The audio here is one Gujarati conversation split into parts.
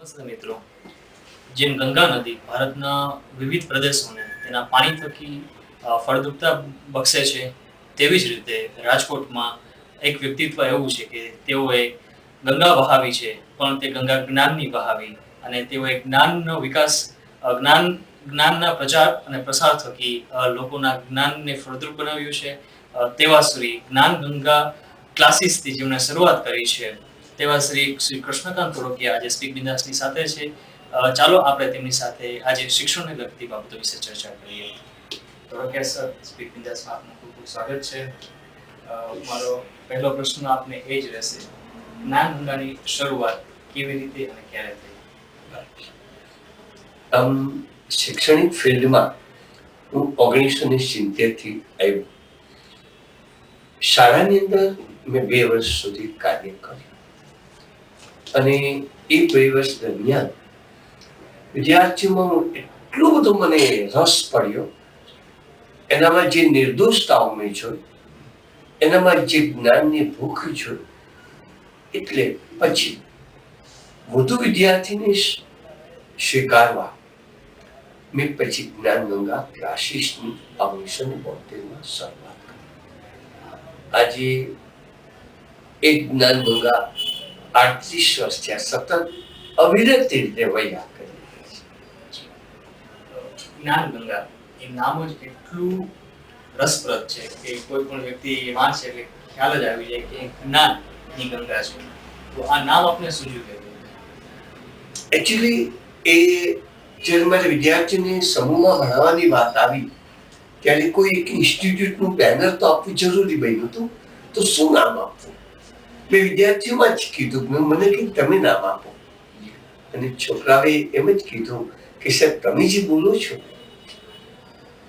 નમસ્તે મિત્રો. જેમ ગંગા નદી ભારતના વિવિધ પ્રદેશોને તેના પાણી થકી ફળદ્રુપતા બક્ષે છે, તેવી જ રીતે રાજકોટમાં એક વ્યક્તિત્વ એવું છે કે તેઓએ ગંગા વહાવી છે, પણ તે ગંગા જ્ઞાનની વહાવી અને તેઓએ જ્ઞાનનો વિકાસ જ્ઞાનના પ્રચાર અને પ્રસાર થકી લોકોના જ્ઞાનને ફળદ્રુપ બનાવ્યું છે. તેવા શ્રી જ્ઞાન ગંગા ક્લાસીસથી જેમણે શરૂઆત કરી છે તેવા શ્રી કૃષ્ણકાંત ધોળકિયા આજે સ્પીક બિંદાસની સાથે છે. ચાલો આપણે તેમની સાથે આજે શિક્ષણને લગતી બાબતો વિશે ચર્ચા કરીએ. ધોળકિયા સર, સ્પીક બિંદાસમાં આપનું ખૂબ ખૂબ સ્વાગત છે. મારો પહેલો પ્રશ્ન આપને એ જ રહેશે, જ્ઞાન ગંગાની શરૂઆત કેવી રીતે અને ક્યારે થઈ? શૈક્ષણિક ફિલ્ડમાં હું 1970 થી આવ્યો. શાળાની અંદર મેં 2 વર્ષ સુધી કાર્ય કર્યું અને એ 2 વર્ષ દરમિયાન વિદ્યાર્થીઓમાં એટલો બધો મને રસ પડ્યો, એનામાં જે નિર્દોષતાઓ મેં જોઈ, એનામાં જે જ્ઞાનની ભૂખ જોઈ, એટલે પછી વધુ વિદ્યાર્થીને સ્વીકારવા મેં પછી જ્ઞાન ગંગા ક્લાસીસની 1972માં શરૂઆત કરી. આજે એક જ્ઞાન ગંગા 38 વર્ષ થયા સતત અવિરત રીતે વયા કરી રહી છે. જ્ઞાન ગંગા એ નામ જ એટલું રસપ્રદ છે કે કોઈ પણ વ્યક્તિ વાંચે એટલે ખ્યાલ જ આવી જાય કે જ્ઞાનની ગંગા છે. તો આ નામ આપણે સૂઝ્યું કે એકચ્યુઅલી એ જ્યારે મારે વિદ્યાર્થીઓને સમૂહમાં ભણાવવાની વાત આવી ત્યારે કોઈ એક ઇન્સ્ટિટ્યૂટનું બેનર તો આપવું જરૂરી બન્યું હતું. તો શું નામ આપવું? મેં વિદ્યાર્થીઓમાં જ કીધું, મને કે તમે નામ આપો. અને છોકરાઓએ એમ જ કીધું કે સાહેબ, તમે જે બોલો છો,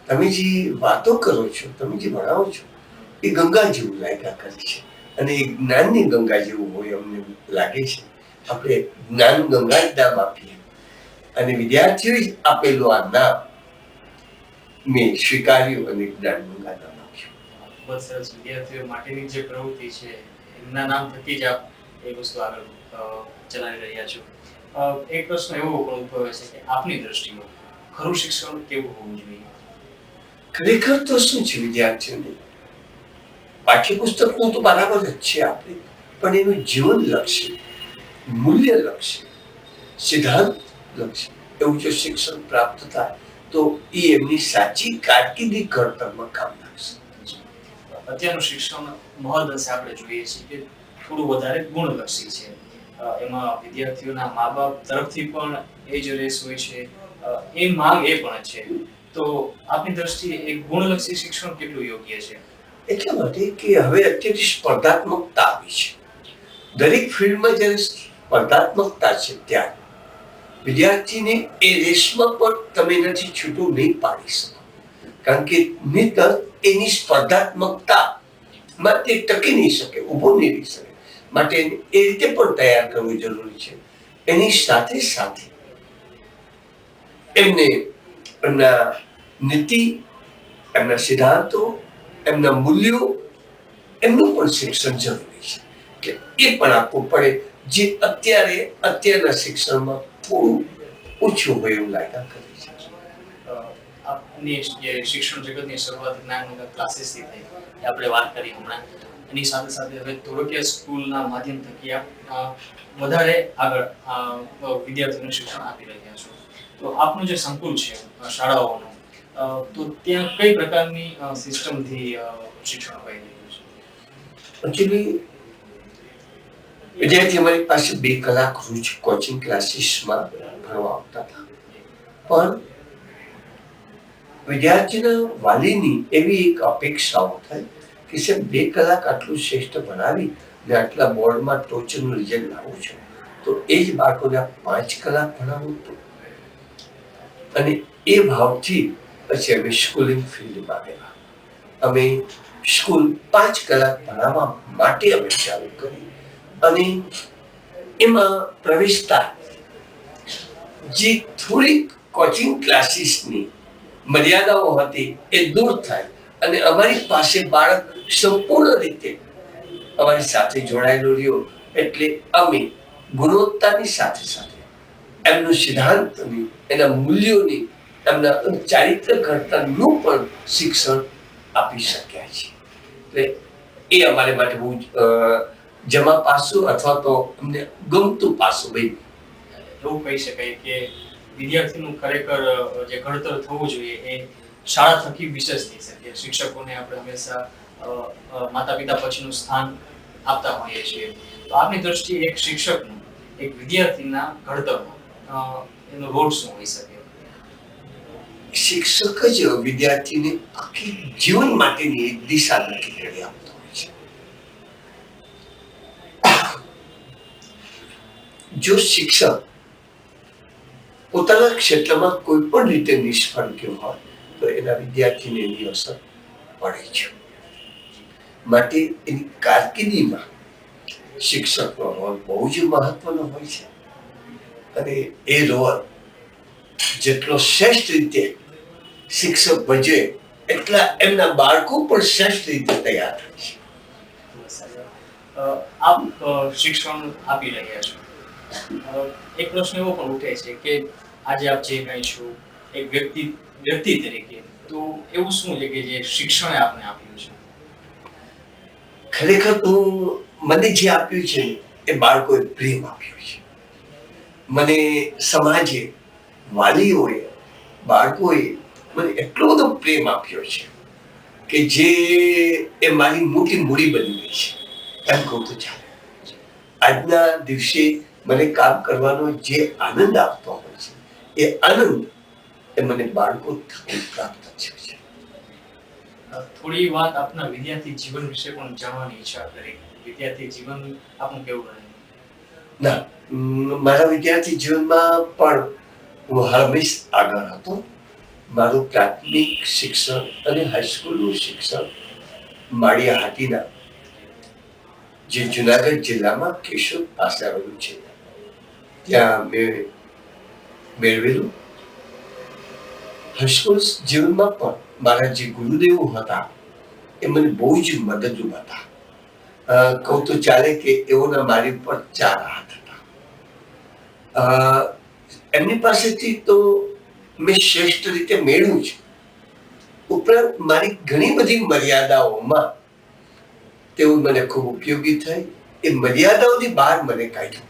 તમે જે વાતો કરો છો, તમે જે ભણાવો છો, એ ગંગા જેવું લાગ્યા કરે છે અને એ જ્ઞાનની ગંગા જેવું હોય અમને લાગે છે. આપણે જ્ઞાન ગંગા જ નામ આપીએ અને વિદ્યાર્થીઓએ જ આપેલું આ નામ મેં સ્વીકાર્યું અને જ્ઞાન ગંગા નામ આપ્યું. ખૂબ સરસ. વિદ્યાર્થીઓ માટેની જે પ્રવૃત્તિ છે એમના નામ થકી જ આપ એ વસ્તુ આગળ ચલાવી રહ્યા છો. એક પ્રશ્ન એવો પણ ઉદ્ભવે છે કે આપની દ્રષ્ટિમાં ખરું શિક્ષણ કેવું હોવું જોઈએ? ખરેખર તો શું છે, વિદ્યાર્થીઓને પાઠ્યપુસ્તકનું તો બરાબર જ છે આપણે, પણ એનું જીવન લક્ષ્ય, મૂલ્ય લક્ષ્ય, સિદ્ધાંત લક્ષ્ય એવું જો શિક્ષણ પ્રાપ્ત થાય તો એ એમની સાચી કારકિર્દી ઘડતરમાં કામ લાગશે. અત્યારનું શિક્ષણ મહદઅંશે આપણે જોઈએ છીએ કે થોડું વધારે ગુણલક્ષી છે. એમાં વિદ્યાર્થીઓના મા બાપ તરફથી પણ એ જ રેસ હોય છે, એ માંગ એ પણ છે. તો આપની દ્રષ્ટિએ એક ગુણલક્ષી શિક્ષણ કેટલું યોગ્ય છે? એટલા માટે કે હવે અત્યારે સ્પર્ધાત્મકતા આવી છે. દરેક ફિલ્ડમાં જ્યારે સ્પર્ધાત્મકતા છે ત્યારે વિદ્યાર્થીને એ રેસમાં પણ તમે નથી છૂટું નહીં પાડી શકો, કારણ કે નિતર એની સ્પર્ધાત્મકતામાં તે ટકી નહીં શકે, ઊભો નહીં રહી શકે. માટે એ રીતે પણ તૈયાર કરવું જરૂરી છે. એની સાથે સાથે એમને એમના નીતિ, એમના સિદ્ધાંતો, એમના મૂલ્યો, એમનું પણ શિક્ષણ જરૂરી છે. એટલે એ પણ આપવું પડે, જે અત્યારના શિક્ષણમાં થોડું ઓછું હોય એવું લાગ્યા કરે છે. આપની જે શિક્ષણ જગતની શરૂઆત જ્ઞાન ગંગા ક્લાસીસથી થઈ, આપણે વાત કરી હમણાં. એની સાથે સાથે હવે ધોળકિયા સ્કૂલના માધ્યમ થકી આપ વધારે આગળ વિદ્યાર્થીઓને શિક્ષણ આપી રહ્યા છો. તો આપનું જે સંકુલ છે શાળાઓનું, તો ત્યાં કઈ પ્રકારની સિસ્ટમથી શિક્ષણ અપાઈ રહ્યું છે? એકચ્યુઅલી વિદ્યાર્થી અમારી પાસે 2 કલાક રોજ કોચિંગ ક્લાસીસમાં ભણવા આવતા હતા, પણ વિદ્યાર્થીના વાલીની એવી એક અપેક્ષાઓ થઈ કે સાહેબ 2 કલાક આટલું શ્રેષ્ઠ ભણાવી ને આટલા બોર્ડમાં ટોચરનું રિઝલ્ટ લાવું છું, તો એ જ બાળકોને 5 કલાક ભણાવવું હતું. અને એ ભાવથી પછી અમે સ્કૂલિંગ ફિલ્ડમાં આવ્યા. અમે સ્કૂલ 5 કલાક ભણાવવા માટે અમે ચાલુ કરી અને એમાં પ્રવેશતા જે થોડીક કોચિંગ ક્લાસીસની મર્યાદાઓ હતી એ દૂર થાય અને અમારી પાસે બાળક સંપૂર્ણ રીતે અમારી સાથે જોડાયેલો રહ્યો. એટલે અમે ગુણવત્તાની સાથે સાથે એમનું સિદ્ધાંતની, એના મૂલ્યોની, એમના ચારિત્ર ઘડતરનું પણ શિક્ષણ આપી શક્યા છે. એટલે એ અમારે માટે બહુ જમા પાસું અથવા તો અમને ગમતું પાસું ભાઈ. એવું કહી શકાય કે વિદ્યાર્થીનું ખરેખર જે ઘડતર થવું જોઈએ એ શાળા થકી વિશેષ થઈ શકે. શિક્ષકોને આપણે હંમેશા માતા પિતા પછીનું સ્થાન આપતા હોઈએ છીએ. તો આપની દ્રષ્ટિએ એક શિક્ષકનું એક વિદ્યાર્થીના ઘડતરમાં એનો રોલ શું હોઈ શકે? શિક્ષક જ વિદ્યાર્થીને આખી જીવન માટેની એક દિશા નક્કી કરી આપતો હોય છે. જો શિક્ષક પોતાના ક્ષેત્રમાં કોઈ પણ રીતે નિષ્ફળ ગયો હોય તો એના વિદ્યાર્થીને એની અસર પડે છે. માટે એની કારકિર્દીમાં શિક્ષકનો રોલ બહુ જ મહત્વનો હોય છે. અને એ રોલ જેટલો શ્રેષ્ઠ રીતે શિક્ષક ભજવે એટલા એમના બાળકો પણ શ્રેષ્ઠ રીતે તૈયાર થાય છે. આપ શિક્ષણ આપી રહ્યા છો. એક પ્રશ્ન એવો પણ ઉઠે છે કે આજે આપ જે કંઈ છો એક વ્યક્તિ તરીકે, તો એવું શું છે કે જે શિક્ષણે આપને આપ્યું છે? ખરેખર તો મને જે આપ્યું છે એ બાળકોએ પ્રેમ આપ્યો છે. મને સમાજે, વાલીઓએ, બાળકોએ મને એટલો બધો પ્રેમ આપ્યો છે કે જે એ મારી મોટી મૂડી બની ગઈ છે એમ કહું તો ચાલે. આજના દિવસે મને કામ કરવાનો જે આનંદ આપતો હોય છે એ આનંદ એ મને બાળકો થકી પ્રાપ્ત થયો છે. થોડી વાત આપના વિદ્યાર્થી જીવન વિશે પણ જાણવાની ઈચ્છા કરી. વિદ્યાર્થી જીવન આપનું કેવું રહે? ના, મારા વિદ્યાર્થી જીવનમાં પણ હું હંમેશ આગળ હતો. મારું પ્રાથમિક શિક્ષણ અને હાઈસ્કૂલનું શિક્ષણ માળિયા હાટીના, જે જુનાગઢ જિલ્લામાં કેશોદ પાસે આવેલું છે, ત્યાં મેં મેળવેલું. હાઈસ્કૂલ જીવનમાં પણ મારા જે ગુરુદેવો હતા એ મને બહુ જ મદદરૂપ હતા. કહું તો ચાલે કે એઓના મારી ઉપર 4 હાથ હતા. એમની પાસેથી તો મેં શ્રેષ્ઠ રીતે મેળવ્યું છે. ઉપરાંત મારી ઘણી બધી મર્યાદાઓમાં તેઓ મને ખૂબ ઉપયોગી થઈ. એ મર્યાદાઓની બહાર મને કાઢ્યું.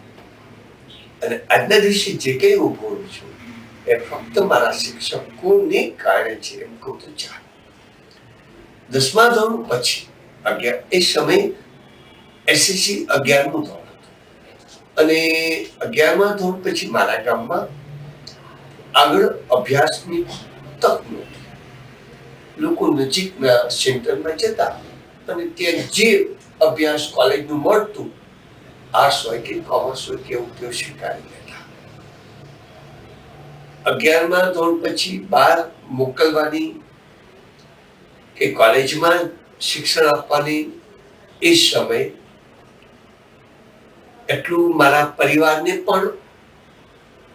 અને આજના દિવસે જે કંઈ હું બોલું છું એ ફક્ત મારા શિક્ષકોને કારણે છે એમ કહું તો ચાલે. 10મા ધોરણ પછી એ સમય એસએસસી 11મું ધોરણ હતું. અને 11મા ધોરણ પછી મારા ગામમાં આગળ અભ્યાસની તક નહોતી. લોકો નજીકના સેન્ટરમાં જતા અને ત્યાં જે અભ્યાસ કોલેજનું મળતું, આર્ટ્સ હોય કે કોમર્સ હોય કે એવું તેઓ સ્વીકારી લેતા. 11મા ધોરણ પછી બહાર મોકલવાની કે કોલેજમાં શિક્ષણ આપવાની એ સમય એટલું મારા પરિવારને પણ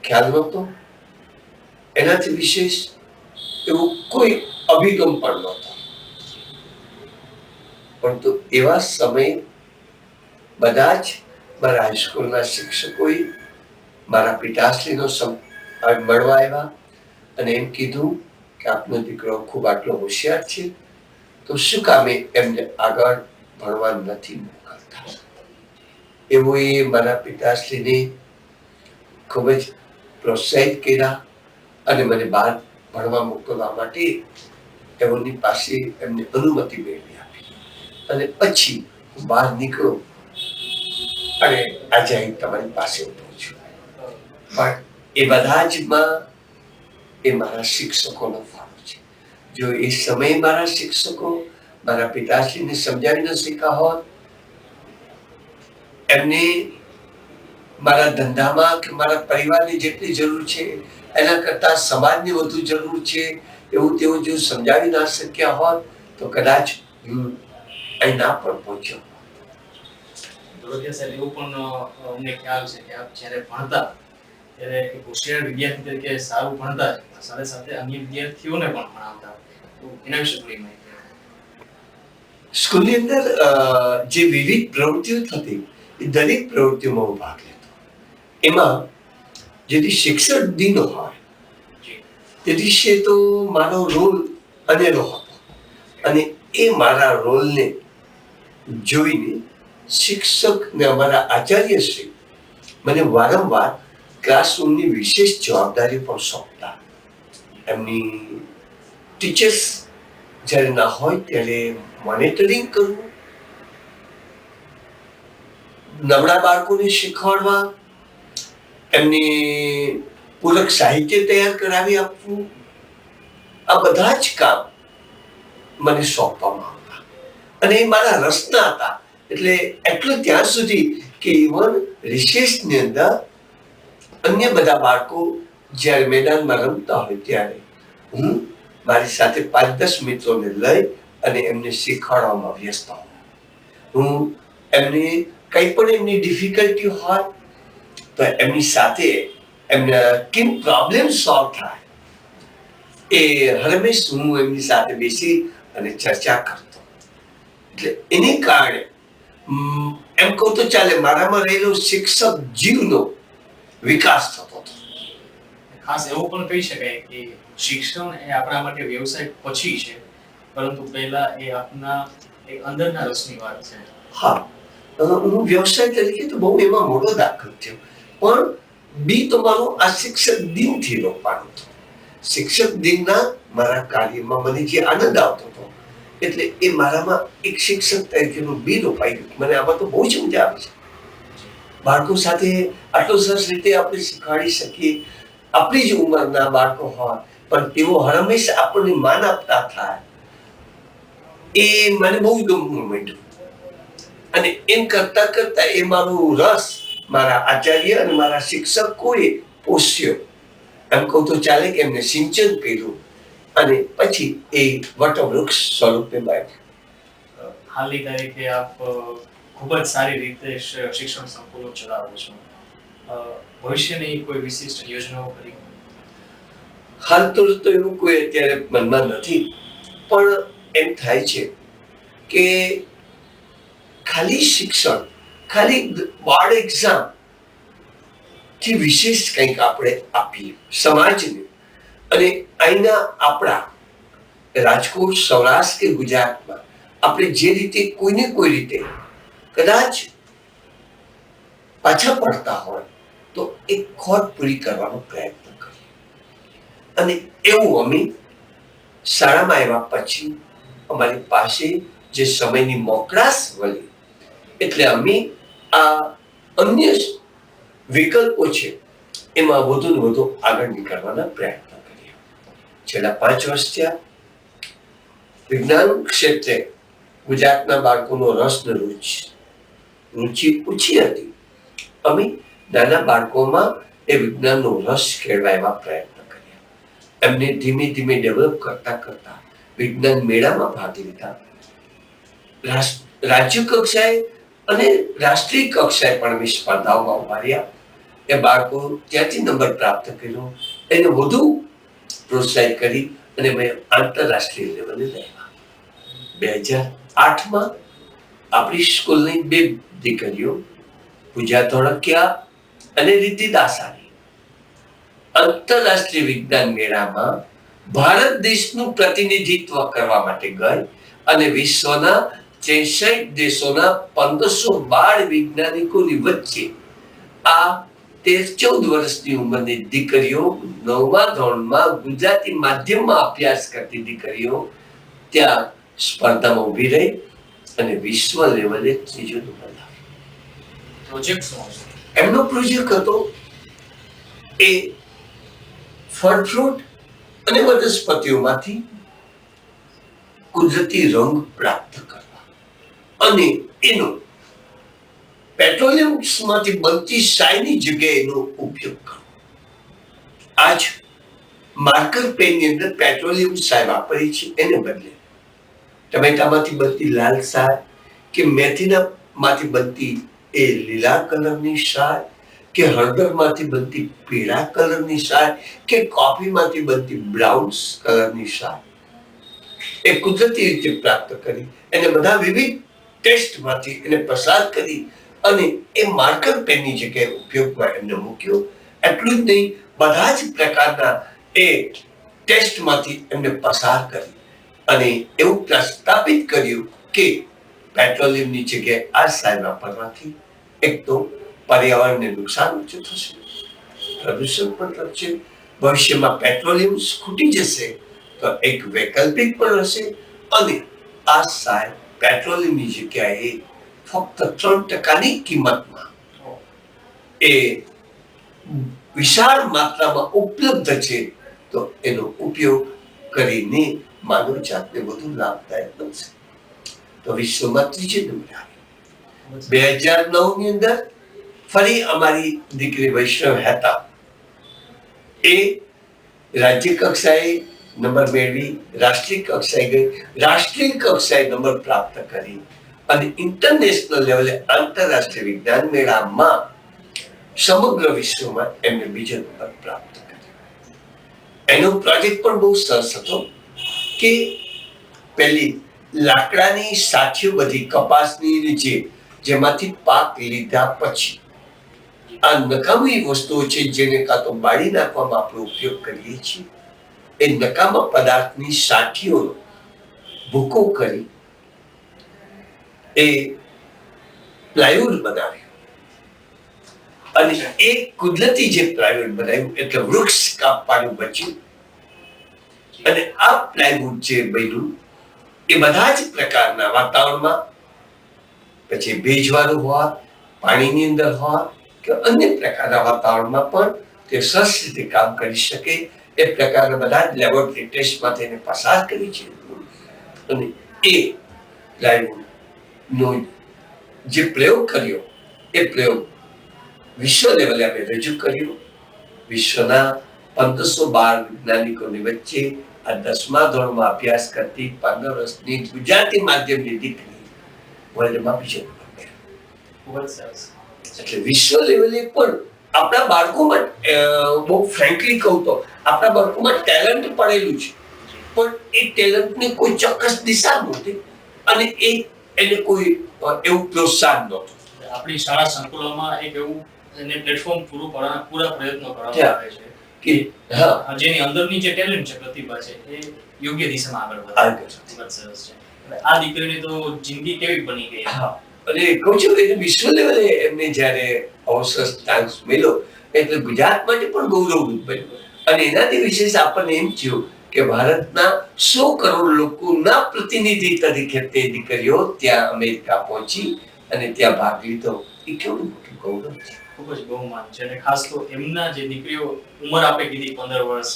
ખ્યાલ નહોતો. એનાથી વિશેષ એવો કોઈ અભિગમ પણ નહોતો. પરંતુ એવા સમયે બધા જ મારા હાઈસ્કૂલના શિક્ષકોએ મારા પિતાશ્રીનો મળવા આવ્યા અને એમ કીધું કે આપનો દીકરો ખૂબ આટલો હોશિયાર છે, તો શું કામે એમને આગળ ભણવા નથી મોકલતા. એવોએ મારા પિતાશ્રીને ખૂબ જ પ્રોત્સાહિત કર્યા અને મને બહાર ભણવા મોકલવા માટે એમની પાસે એમને અનુમતિ મેળવી આપી. અને પછી હું બહાર નીકળો અને આજે અહીં તમારી પાસે ઉભો છું. પણ એ બધા જમાં એ મારા શિક્ષકોનો ફાળો છે. જો એ સમયે મારા શિક્ષકો મારા પિતાશ્રીને સમજાવી ન શક્યા હોત, એમને મારા ધંધામાં કે મારા પરિવારની જેટલી જરૂર છે એના કરતા સમાજની વધુ જરૂર છે એવું તેઓ જો સમજાવી ના શક્યા હોત તો કદાચ અહીં ના પણ પહોંચ્યો. દોરડિયા સાહેબ, એવું પણ અમને ખ્યાલ છે કે આપ જ્યારે ભણતા ત્યારે એક હોશિયાર વિદ્યાર્થી તરીકે સારું ભણતા, સાથે સાથે અન્ય વિદ્યાર્થીઓને પણ ભણાવતા. તો એના વિશે થોડી માહિતી. સ્કૂલની અંદર જે વિવિધ પ્રવૃત્તિઓ થતી એ દરેક પ્રવૃત્તિઓમાં હું ભાગ લેતો. એમાં જેથી શિક્ષક દિન હોય જી તે દિવસે તો મારો રોલ અનેરો હતો અને એ મારા રોલને જોઈને શિક્ષક ને અમારા આચાર્યશ્રી મને વારંવાર ક્લાસરૂમની વિશેષ જવાબદારી પણ સોંપતા. એમની ટીચર્સ જ્યારે ના હોય ત્યારે મોનિટરિંગ કરવું, નબળા બાળકોને શીખવાડવા, એમને પૂરક સાહિત્ય તૈયાર કરાવી આપવું, આ બધા જ કામ મને સોંપવામાં આવતા અને એ મારા રસના હતા. એટલે એટલું ત્યાં સુધી કે ઇવન રિસેસની અંદર અન્ય બધા બાળકો જ્યારે મેદાનમાં રમતા હોય ત્યારે હું મારી સાથે 5-10 મિત્રોને લઈ અને એમને શીખવાડવામાં વ્યસ્ત હોઉં. હું એમને કંઈ પણ એમની ડિફિકલ્ટી હોય તો એમની સાથે એમને કેમ પ્રોબ્લેમ સોલ્વ થાય એ હરમેશ હું એમની સાથે બેસી અને ચર્ચા કરતો. એટલે એને કારણે એમ કહું તો ચાલે મારામાં રહેલો શિક્ષક જીવનો વિકાસ થતો હતો. ખાસ એવું પણ કહી શકાય કે શિક્ષણ એ આપણા માટે વ્યવસાય પછી છે, પરંતુ પહેલા એ આપના એક અંદરના રસની વાત છે. હા, હું વ્યવસાય તરીકે તો બહુ એમાં મોટો દાખલ થયો, પણ બી તો મારો આ શિક્ષક દિનથી રોપાણું હતું. શિક્ષક દિનના મારા કાર્યમાં મને જે આનંદ આવતો હતો એટલે એ મારામાં એક શિક્ષક તરીકેનું બી રોપાઈ ગયું. મને આમાં તો બહુ જ મજા આવે છે. બાળકો સાથે આટલો સરસ રીતે આપણે શીખવાડી શકીએ. આપણી જ ઉંમરના બાળકો હોય પણ તેઓ હંમેશ આપણને માન આપતા થાય, એ મને બહુ ગમવું માંડ્યું. અને એમ કરતા કરતા એ મારો રસ મારા આચાર્ય અને મારા શિક્ષકોએ પોષ્યો. એમ કહું તો ચાલે કે એમને સિંચન કર્યું અને પછી એ વટવૃક્ષ સ્વરૂપે બાંધ્યું. હાલની તારીખે આપ ખૂબ જ સારી રીતે શિક્ષણ સંકુલો ચલાવો છો. ભવિષ્યની કોઈ વિશિષ્ટ યોજનાઓ કરી? હાલ તો એવું કોઈ અત્યારે મનમાં નથી, પણ એમ થાય છે કે ખાલી શિક્ષણ, ખાલી બોર્ડ એક્ઝામ થી વિશેષ કંઈક આપણે આપીએ સમાજને. અને અહીંના આપણા રાજકોટ, સૌરાષ્ટ્ર કે ગુજરાતમાં આપણે જે રીતે કોઈને કોઈ રીતે કદાચ પાછા પડતા હોય તો એક ખોટ પૂરી કરવાનો પ્રયત્ન કરીએ. અને એવું અમે શાળામાં આવ્યા પછી અમારી પાસે જે સમયની મોકળાશ વળી એટલે અમે આ અન્ય વિકલ્પો છે એમાં વધુ ને વધુ આગળ નીકળવાના પ્રયત્ન કરીએ. છેલ્લા 5 વર્ષ થયા વિજ્ઞાન ક્ષેત્રે ગુજરાતના બાળકોનો રસ ને રુચિ ઓછી હતી. અમે નાના બાળકોમાં એ વિજ્ઞાનનો રસ કેળવાયવા પ્રયત્ન કર્યા. એમને ધીમે ધીમે ડેવલપ કરતા કરતા વિજ્ઞાન મેળામાં ભાગ લીધા. રાજ્ય કક્ષાએ અને રાષ્ટ્રીય કક્ષાએ પણ અમે સ્પર્ધાઓમાં ઉભા રહ્યા. એ બાળકો ત્યાંથી નંબર પ્રાપ્ત કર્યો, એને વધુ પ્રોત્સાહિત કરી અને મેં આંતરરાષ્ટ્રીય લેવલે લાવ્યા. 2008માં આપણી સ્કૂલની 2 દીકરીઓ પૂજા ધોળકિયા અને રિદ્ધિ દાસાણી આંતરરાષ્ટ્રીય વિજ્ઞાન મેળામાં ભારત દેશનું પ્રતિનિધિત્વ કરવા માટે ગઈ અને વિશ્વના 63 દેશોના 1512 વૈજ્ઞાનિકોની વચ્ચે આ 13-14 વર્ષની ઉંમરની દીકરીઓ 9મા ધોરણમાં ગુજરાતી માધ્યમમાં અભ્યાસ કરતી દીકરીઓ ત્યાં સ્પર્ધામાં ઊભી રહી અને વિશ્વ લેવલે 3જો નંબર લાવી. પ્રોજેક્ટ શું હશે? એમનો પ્રોજેક્ટ હતો એ ફળ ફ્રૂટ અને વનસ્પતિઓમાંથી કુદરતી રંગ પ્રાપ્ત કરવા અને એનો પેટ્રોલિયમમાંથી બનતી શાયની જગ્યાએ એનો ઉપયોગ કરવો. આજ માર્કર પેનની અંદર પેટ્રોલિયમ શાય વાપરી છે એને બદલે ટમેટામાંથી બનતી લાલ શાય કે મેથીનામાંથી બનતી એ લીલા કલરની શાય કે હળદરમાંથી બનતી પીળા કલરની શાય કે કોફીમાંથી બનતી બ્રાઉન કલરની શાય એ કુદરતી રીતે પ્રાપ્ત કરી એને બધા વિવિધ ટેસ્ટમાંથી એને પસાર કરી અને એ માર્કર પેનની જગ્યાએ ઉપયોગમાં એમને મૂક્યો એટલું જ નહીં, બધા જ પ્રકારના એ ટેસ્ટમાંથી એમને પસાર કરી અને એવું પ્રસ્થાપિત કર્યું કે પેટ્રોલિયમની જગ્યાએ આ સાર વાપરવાથી એક તો પર્યાવરણને નુકસાન ઓછું થશે, પ્રદૂષણ પણ ઘટશે, ભવિષ્યમાં પેટ્રોલિયમ ખૂટી જશે તો એક વૈકલ્પિક પણ હશે અને આ સાર પેટ્રોલિયમની જગ્યાએ ફક્ત 3%ની કિંમતમાં એ વિશાળ માત્રામાં ઉપલબ્ધ છે, તો એનો ઉપયોગ કરીને માનવ જાતને વધુ લાભદાયક બનશે. તો વિશ્વમાં ત્રીજે નંબરે આવે. 2009 ની અંદર ફરી અમારી દીકરી વૈષ્ણવ હતા, એ રાજ્ય કક્ષાએ નંબર મેળવી, રાષ્ટ્રીય કક્ષાએ ગઈ, રાષ્ટ્રીય કક્ષાએ નંબર પ્રાપ્ત કરી અને ઇન્ટરનેશનલ લેવલે આંતરરાષ્ટ્રીય વિજ્ઞાન મેળામાં સમગ્ર વિશ્વમાં એમને બીજો નંબર પ્રાપ્ત કર્યો. એનો પ્રોજેક્ટ પણ બહુ સરસ હતો કે પેલી લાકડાની સાથીઓ બધી કપાસની જેમાંથી પાક લીધા પછી આ નકામી વસ્તુઓ છે જેને કાં તો બાળી નાખવામાં આપણે ઉપયોગ કરીએ છીએ, એ નકામા પદાર્થની સાથીઓનો ભૂકો કરી એ પ્લાયવુડ બનાવ્યું અને એ કુદરતી જે પ્લાયવુડ બનાવ્યું એટલે વૃક્ષ કાપવાનું બચ્યું અને આ પ્લાયવુડ જે બન્યું એ બધા જ પ્રકારના વાતાવરણમાં, પછી ભેજવાળું હોય, પાણીની અંદર હોય કે અન્ય પ્રકારના વાતાવરણમાં પણ તે સરસ રીતે કામ કરી શકે એ પ્રકારના બધા જ લેબોરેટરી ટેસ્ટમાં તેને પસાર કરી છે અને એ પ્લાયવુડનો જે પ્રયોગ કર્યો એ પ્રયોગ વિશ્વ લેવલે અમે રજૂ કર્યો. વિશ્વના 1512 વૈજ્ઞાનિકોની વચ્ચે આ 10મા ધોરણમાં અભ્યાસ કરતી 15 વર્ષની ગુજરાતી માધ્યમની દીકરી વર્લ્ડમાં બીજો નંબર મેળવ્યો. એટલે વિશ્વ લેવલે પણ આપણા બાળકોમાં, બહુ ફ્રેન્કલી કહું તો આપણા બાળકોમાં ટેલેન્ટ પડેલું છે, પણ એ ટેલેન્ટને કોઈ ચોક્કસ દિશા નહોતી અને એને કોઈ એવું પ્રોત્સાહન નહોતું. આપણી શાળા સંકુલોમાં એક એવું એને પ્લેટફોર્મ પૂરું પાડવાના પૂરા પ્રયત્નો કરવામાં આવે છે કે જેની અંદરની જે ટેલેન્ટ છે, પ્રતિભા છે, એ યોગ્ય દિશામાં આગળ વધે. ખૂબ જ સરસ છે. આ દીકરીની તો જિંદગી કેવી બની ગઈ. અને કહું છું કે વિશ્વ લેવલે એમને જ્યારે અવસર ચાન્સ મળ્યો એટલે ગુજરાત માટે પણ ગૌરવરૂપ બન્યું અને એનાથી વિશેષ આપણને એમ થયું કે ભારતના 100 કરોડ લોકોના પ્રતિનિધિ તરીકે તે દીકરીઓ ત્યાં અમેરિકા પહોંચી અને ત્યાં ભાગ લીધો. એ કેવું મોટું ગૌરવ છે, ખૂબ જ બહુમાન છે. અને ખાસ તો એમના જે દીકરીઓ ઉંમર આપે કીધી 15 વર્ષ,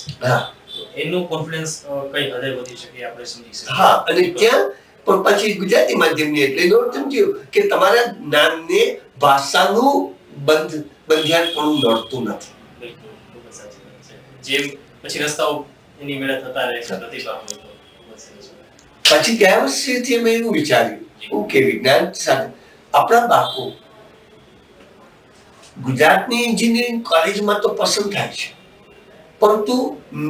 એનું કોન્ફિડન્સ કઈ હદે વધી શકે આપણે સમજી શકીએ. હા, અને ત્યાં પણ પછી ગુજરાતી માધ્યમની એટલે નોટ સમજ્યું કે તમારા જ્ઞાનને ભાષાનું બંધારણપણું નડતું નથી. બિલકુલ, ખૂબ જ સાચી વાત છે. જેમ પછી રસ્તાઓ એની મેળે થતા રહે છે પ્રતિભા હોય તો. પછી ગયા વર્ષેથી મેં એવું વિચાર્યું કે વિજ્ઞાન સાથે આપણા બાળકો ગુજરાતની એન્જિનિયરિંગ કોલેજમાં તો પસંદ થાય છે, પરંતુ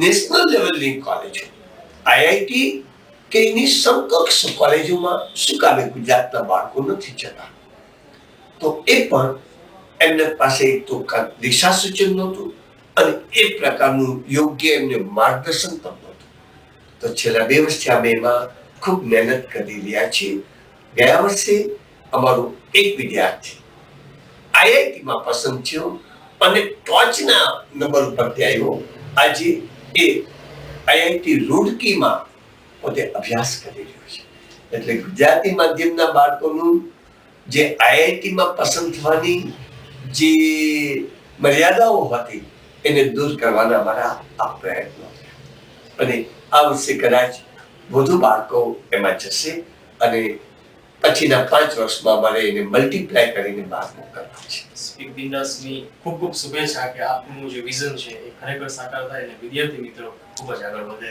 નેશનલ લેવલની કોલેજો, આઈઆઈટી કે એની સમકક્ષ કોલેજોમાં શું કામે ગુજરાતના બાળકો નથી જતા? તો એ પણ એમના પાસે એક તો દિશા સૂચન નહોતું અને એ પ્રકારનું યોગ્ય એમને માર્ગદર્શન પણ નહોતું. તો છેલ્લા 2 વર્ષથી અમે એમાં ખૂબ મહેનત કરી રહ્યા છીએ. ગયા વર્ષે અમારો એક વિદ્યાર્થી આઈઆઈટીમાં પસંદ થયો અને ટોચના નંબર ઉપરથી આવ્યો. આજે એ આઈઆઈટી રૂડકીમાં પોતે અભ્યાસ કરી રહ્યો છે. એટલે ગુજરાતી માધ્યમના બાળકોનું જે આઈઆઈટીમાં પસંદ થવાની જે મર્યાદાઓ હતી એને દૂર કરવાના અમારા આ પ્રયત્નો અને આ વર્ષે કદાચ વધુ બાળકો એમાં જશે અને પછીના 5 વર્ષમાં અમારે એને મલ્ટીપ્લાય કરીને બહાર મોકલવા છે. સ્પીક બિંદાસની ખૂબ ખૂબ શુભેચ્છા કે આપનું જે વિઝન છે એ ખરેખર સાકાર થાય અને વિદ્યાર્થી મિત્રો ખૂબ જ આગળ વધે.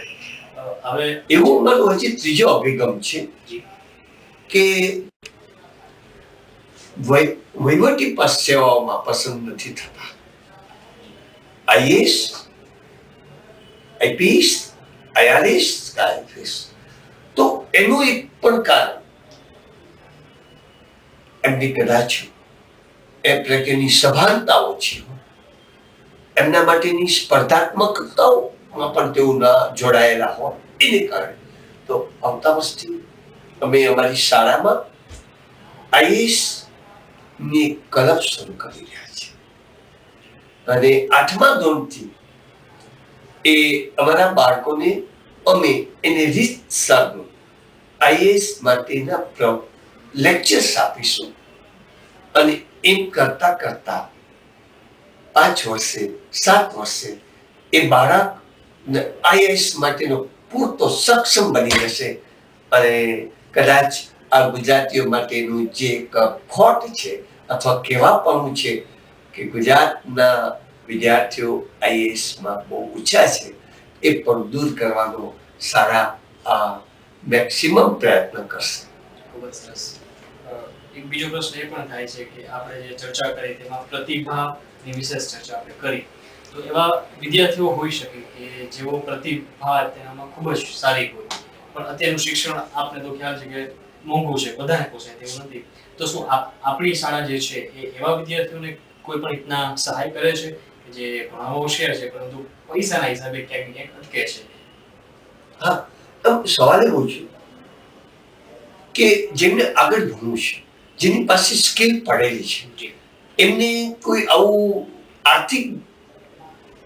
હવે એવું મારો હજી ત્રીજો અભિગમ છે કે વહીવટી સેવાઓમાં પસંદ નથી થતા. IAS, IPS, IRS, IFS. તો એનું એક પણ કારણ એમની કદાચ એ પ્રત્યેની સભાનતા ઓછી હોય એમના માટેની સ્પર્ધાત્મકતાઓમાં પણ તેઓ ના જોડાયેલા હોય એને કારણે તો આવતા વર્ષથી અમે અમારી શાળામાં આઈએએસ ની ક્લબ શરૂ કરી રહ્યા છીએ અને 8મા ધોરણથી એ અમારા બાળકોને અમે એને રીતસરનું આઈએએસ માટેના લેક્ચર્સ આપીશું અને એમ કરતા કરતા 5 વર્ષે 7 વર્ષે એ બાળક આઈએએસ માટેનો પૂરતો સક્ષમ બની જશે અને કદાચ આ ગુજરાતીઓ માટેનું જે એક ખોટ છે અથવા કહેવાપણું છે કે ગુજરાતના વિદ્યાર્થીઓ આઈએએસમાં બહુ ઓછા છે એ પણ દૂર કરવાનો સારા મેક્સિમમ પ્રયત્ન કરશે. ખૂબ જ સરસ. એક બીજો પ્રશ્ન એ પણ થાય છે કે આપણે જે ચર્ચા કરી તેમાં પ્રતિભાની વિશેષ ચર્ચા આપણે કરી, તો એવા વિદ્યાર્થીઓ હોઈ શકે કે જેઓ પ્રતિભા તેનામાં ખૂબ જ સારી હોય, પણ અત્યારનું શિક્ષણ આપને તો ખ્યાલ છે કે મોંઘું છે, બધાને પોસાય તેવું નથી. તો શું આપણી શાળા જે છે એ એવા વિદ્યાર્થીઓને કોઈ પણ રીતના સહાય કરે છે જે ભણવામાં હોશિયાર છે પરંતુ પૈસાના હિસાબે ક્યાંક ને ક્યાંક અટકે છે? હા, સવાલ એવો છે કે જેમને આગળ ભણવું છે, જેની પાસે સ્કિલ પડેલી છે, એમને કોઈ આવું આર્થિક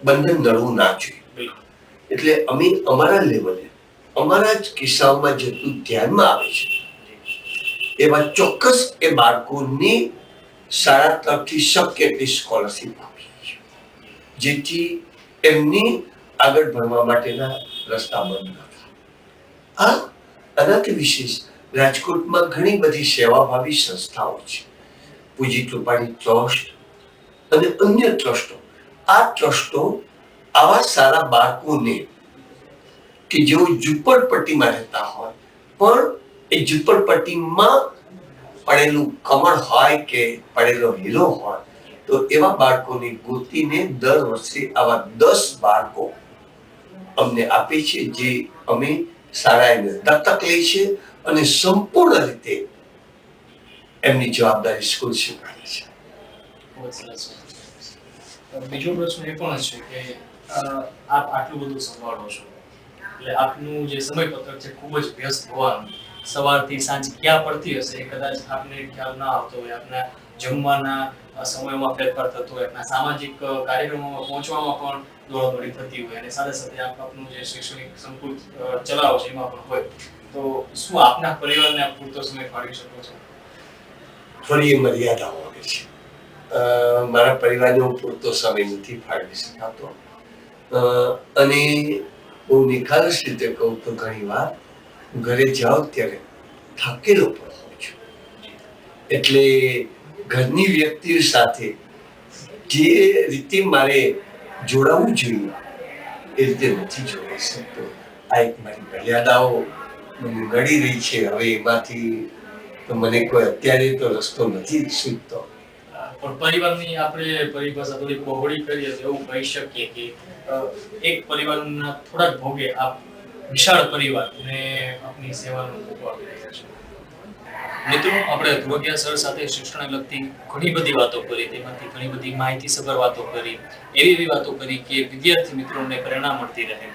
બંધન નડવું ના જોઈએ. એટલે અમે અમારા લેવલે અમારા જ કિસ્સાઓમાં જેટલું ધ્યાનમાં આવે છે એવા ચોક્કસ એ બાળકોને શાળા તરફથી શક્ય એટલી સ્કોલરશીપ આપીએ છીએ જેથી એમની આગળ ભણવા માટેના રસ્તા બંધ ન થાય. આનાથી વિશેષ રાજકોટમાં ઘણી બધી સેવાભાવી સંસ્થાઓ છે, પૂજી કૃપાણી ટ્રસ્ટ અને અન્ય ટ્રસ્ટો. આ ટ્રસ્ટો આવા સારા બાળકોને કે જેઓ ઝૂંપડપટ્ટીમાં રહેતા હોય પણ એ ઝૂંપડપટ્ટીમાં પડેલું કમળ હોય કે પડેલો હીરો હોય તો એવા બાળકોને ગોતીને દર વર્ષે આવા 10 બાળકો અમને આપે છે, જે અમે શાળાને દત્તક લઈ છે અને સંપૂર્ણ રીતે એમની જવાબદારી સ્કૂલ સ્વીકારે છે. ખૂબ જ સરસ. બીજો પ્રશ્ન એ પણ છે કે આપ આટલું બધું સંભાળો છો એટલે આપનું જે સમયપત્રક છે ખૂબ જ વ્યસ્ત હોવાનું, સવારથી સાંજ ક્યાં પડતી હશે એ કદાચ આપને ખ્યાલ ના આવતો હોય, આપના જમવાના સમયમાં ફેરફાર થતો હોય, આપના સામાજિક કાર્યક્રમોમાં પહોંચવામાં પણ દોડાદોડી થતી હોય અને સાથે સાથે આપનું જે શૈક્ષણિક સંકુલ ચલાવો છે એમાં પણ હોય, તો શું આપના પરિવારને આપ પૂરતો સમય ફાળવી શકો છો? થોડી એ મર્યાદાઓ આવે છે. મારા પરિવારને હું પૂરતો સમય નથી ફાળવી શકાતો અને હું નિખાલસ રીતે કહું તો ઘણી વાર ઘરે જાઉં ત્યારે થાકેલો પણ હોઉં છું. એટલે ઘરની વ્યક્તિ સાથે જે રીતે મારે જોડાવું જોઈએ એ રીતે નથી જોડાઈ શકતો. આ એક મારી મર્યાદાઓ મને નડી રહી છે. હવે એમાંથી મને કોઈ અત્યારે તો રસ્તો નથી સૂચતો. પણ પરિવારની આપણે પરિભાષા થોડી બહોળી કરીએ તો એવું કહી શકીએ કે એક પરિવારના થોડાક ભોગે આપ વિશાળ પરિવારને આપની સેવાનો મોકો આપી રહ્યા છો. મિત્રો, આપણે ધ્રુવગિયા સર સાથે શિક્ષણને લગતી ઘણી બધી વાતો કરી, તેમાંથી ઘણી બધી માહિતીસભર વાતો કરી, એવી વાતો કરી કે વિદ્યાર્થી મિત્રોને પ્રેરણા મળતી રહે.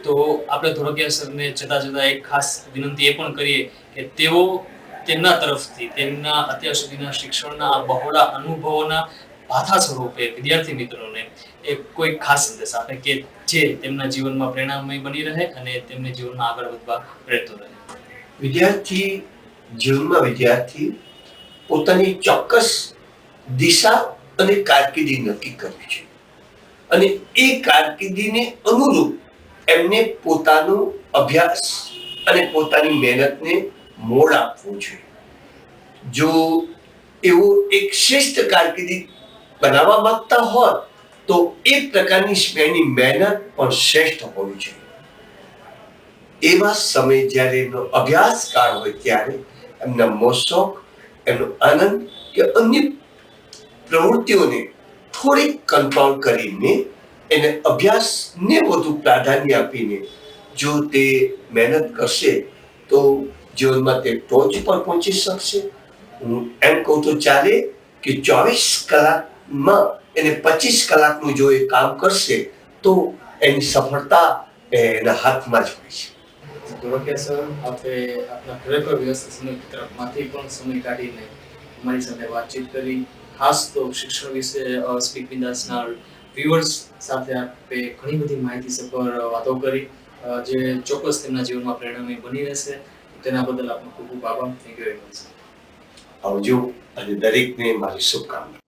તો આપણે ધ્રુવગિયા સરને જતા જતા એક ખાસ વિનંતી એ પણ કરીએ કે તેઓ તેમના તરફથી તેમના અત્યાર સુધીના શિક્ષણના બહોળા અનુભવોના ભાથા સ્વરૂપે વિદ્યાર્થી મિત્રોને એક કોઈ ખાસ સંદેશ આપે કે જે તેમના જીવનમાં પ્રેરણામય બની રહે અને તેમને જીવનમાં આગળ વધવા પ્રેરતો રહે. વિદ્યાર્થી પોતાની ચોક્કસ દિશા અને કારકિર્દી નક્કી કરવી છે અને એ કારકિર્દીને અનુરૂપ એમને પોતાનો અભ્યાસ અને પોતાની મહેનતને મોડ આપવું જોઈએ. જો એવો એક શ્રેષ્ઠ કારકિર્દી બનાવવા માંગતા હોય તો એ પ્રકારની એની મહેનત પણ શ્રેષ્ઠ હોવી જોઈએ. એવા સમય જ્યારે એમનો અભ્યાસકાળ હોય ત્યારે એમના મોશોક, એમનો આનંદ કે અન્ય પ્રવૃત્તિઓને થોડીક કંટ્રોલ કરીને એને અભ્યાસને વધુ પ્રાધાન્ય આપીને જો તે મહેનત કરશે તો જીવનમાં તે ટોચ પર પહોંચી શકશે. હું એમ કહું તો ચાલે કે 24 કલાક કલાકમાં એને 25 કલાકનું જો એ કામ કરશે તો એની સફળતા એના હાથમાં જ હોય છે. ધોળકિયા સર, આપણે આપણા ખરેખર વ્યસ્ત સમયપત્રકમાંથી પણ સમય કાઢીને અમારી સાથે વાતચીત કરી. ખાસ તો શિક્ષણ વિશે સ્પીક વિન્દાસના વ્યુઅર્સ સાથે આપણે ઘણી બધી માહિતીસભર વાતો કરી, જે ચોક્કસ તેમના જીવનમાં પ્રેરણામય બની રહેશે. તેના બદલ આપનો ખૂબ ખૂબ આભાર. Thank you very much. આવજો અને દરેકને મારી શુભકામના.